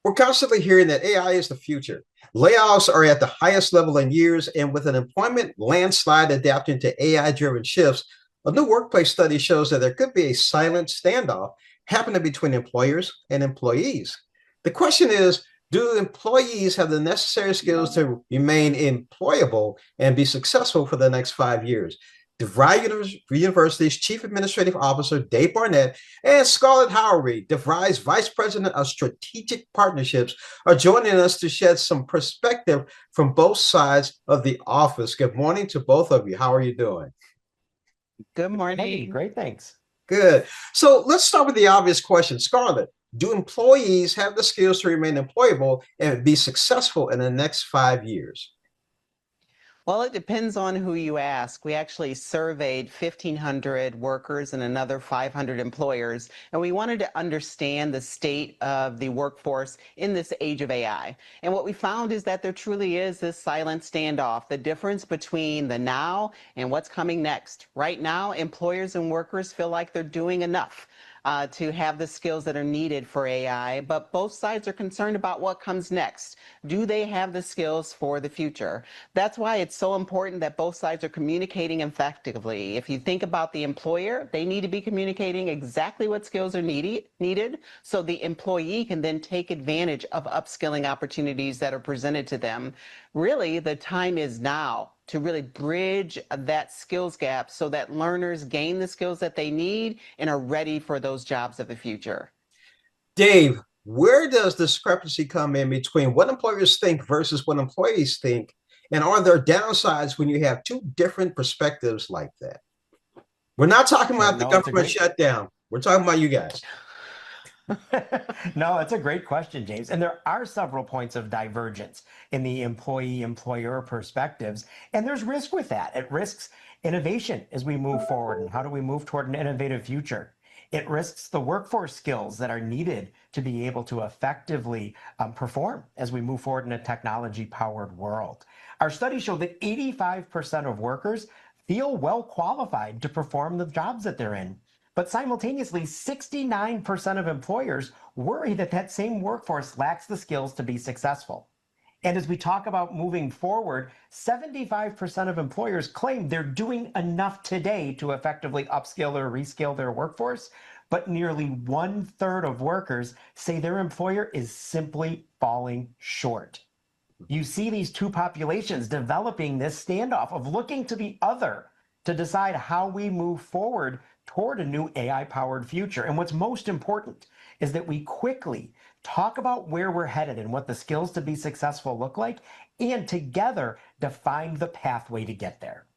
We're constantly hearing that AI is the future. Layoffs are at the highest level in years, and with an employment landslide adapting to AI driven shifts, a new workplace study shows that there could be a silent standoff happening between employers and employees. The question is, do employees have the necessary skills to remain employable and be successful for the next 5 years? DeVry University's Chief Administrative Officer, Dave Barnett, and Scarlett Howery, DeVry's Vice President of Strategic Partnerships, are joining us to shed some perspective from both sides of the office. Good morning to both of you. How are you doing? Good Hey, morning. great, thanks. Good. So let's start with the obvious question. Scarlett, do employees have the skills to remain employable and be successful in the next 5 years? Well, it depends on who you ask. We actually surveyed 1,500 workers and another 500 employers, and we wanted to understand the state of the workforce in this age of AI. And what we found is that there truly is this silent standoff, the difference between the now and what's coming next. Right now, employers and workers feel like they're doing enough. To have the skills that are needed for AI, but both sides are concerned about what comes next. Do they have the skills for the future? That's why it's so important that both sides are communicating effectively. If you think about the employer, they need to be communicating exactly what skills are needed so the employee can then take advantage of upskilling opportunities that are presented to them. Really, the time is now to really bridge that skills gap so that learners gain the skills that they need and are ready for those jobs of the future. Dave, where does discrepancy come in between what employers think versus what employees think? And are there downsides when you have two different perspectives like that? We're not talking Sure. about the No, it's a government great shutdown. We're talking about you guys. No, it's a great question, James. And there are several points of divergence in the employee-employer perspectives, and there's risk with that. It risks innovation as we move forward, and how do we move toward an innovative future? It risks the workforce skills that are needed to be able to effectively perform as we move forward in a technology-powered world. Our studies show that 85% of workers feel well qualified to perform the jobs that they're in. But simultaneously, 69% of employers worry that that same workforce lacks the skills to be successful. And as we talk about moving forward, 75% of employers claim they're doing enough today to effectively upskill or reskill their workforce, but nearly one-third of workers say their employer is simply falling short. You see these two populations developing this standoff of looking to the other to decide how we move forward toward a new AI powered future. And what's most important is that we quickly talk about where we're headed and what the skills to be successful look like, and together define the pathway to get there.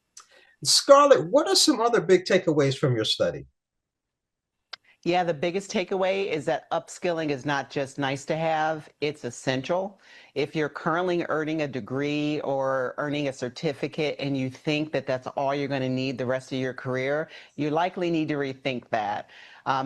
Scarlett, what are some other big takeaways from your study? Yeah, the biggest takeaway is that upskilling is not just nice to have, it's essential. If you're currently earning a degree or earning a certificate and you think that that's all you're going to need the rest of your career, you likely need to rethink that.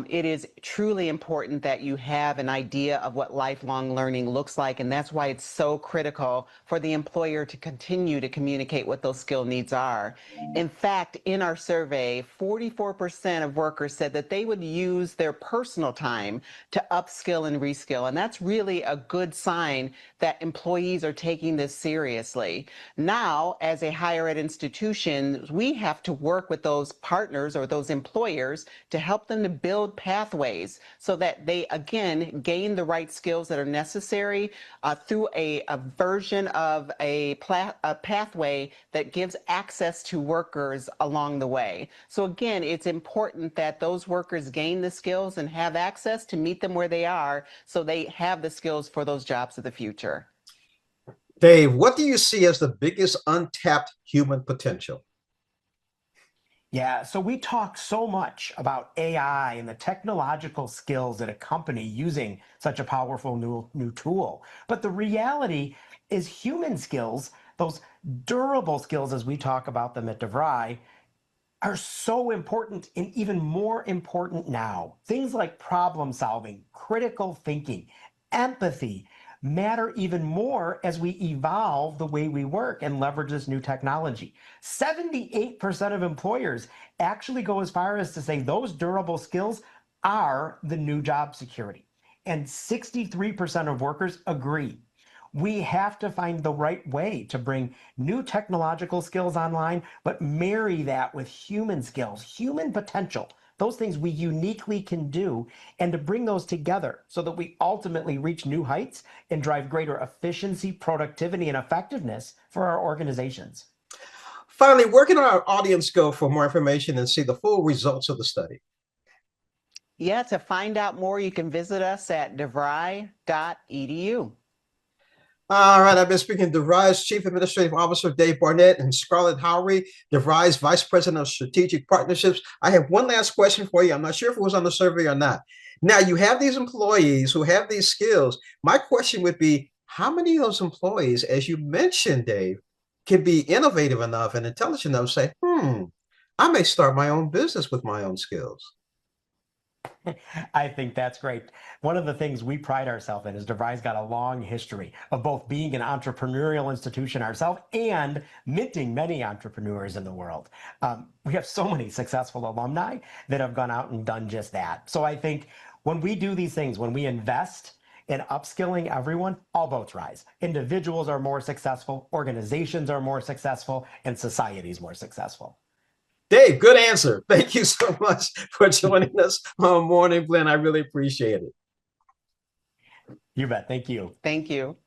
It is truly important that you have an idea of what lifelong learning looks like, and that's why it's so critical for the employer to continue to communicate what those skill needs are. In fact, in our survey, 44% of workers said that they would use their personal time to upskill and reskill. And that's really a good sign that employees are taking this seriously. Now, as a higher ed institution, we have to work with those partners or those employers to help them to build pathways so that they, again, gain the right skills that are necessary through a version of a pathway that gives access to workers along the way. So again, it's important that those workers gain the skills and have access to meet them where they are so they have the skills for those jobs of the future. Dave, what do you see as the biggest untapped human potential? Yeah, so we talk so much about AI and the technological skills that accompany using such a powerful new tool. But the reality is human skills, those durable skills as we talk about them at DeVry, are so important and even more important now. Things like problem solving, critical thinking, empathy matter even more as we evolve the way we work and leverage this new technology. 78% of employers actually go as far as to say those durable skills are the new job security. and 63% of workers agree. We have to find the right way to bring new technological skills online, but marry that with human skills, human potential, those things we uniquely can do, and to bring those together so that we ultimately reach new heights and drive greater efficiency, productivity, and effectiveness for our organizations. Finally, where can our audience go for more information and see the full results of the study? Yeah, to find out more, you can visit us at DeVry.edu. All right, I've been speaking to DeVry's Chief Administrative Officer, Dave Barnett, and Scarlett Howery, DeVry's Vice President of Strategic Partnerships. I have one last question for you. I'm not sure if it was on the survey or not. Now, you have these employees who have these skills. My question would be, how many of those employees, as you mentioned, Dave, can be innovative enough and intelligent enough to say, I may start my own business with my own skills? I think that's great. One of the things we pride ourselves in is DeVry's got a long history of both being an entrepreneurial institution ourselves and minting many entrepreneurs in the world. We have so many successful alumni that have gone out and done just that. So I think when we do these things, when we invest in upskilling everyone, all boats rise. Individuals are more successful, organizations are more successful, and society is more successful. Dave, good answer. Thank you so much for joining us on Morning Blend. I really appreciate it. You bet. Thank you. Thank you.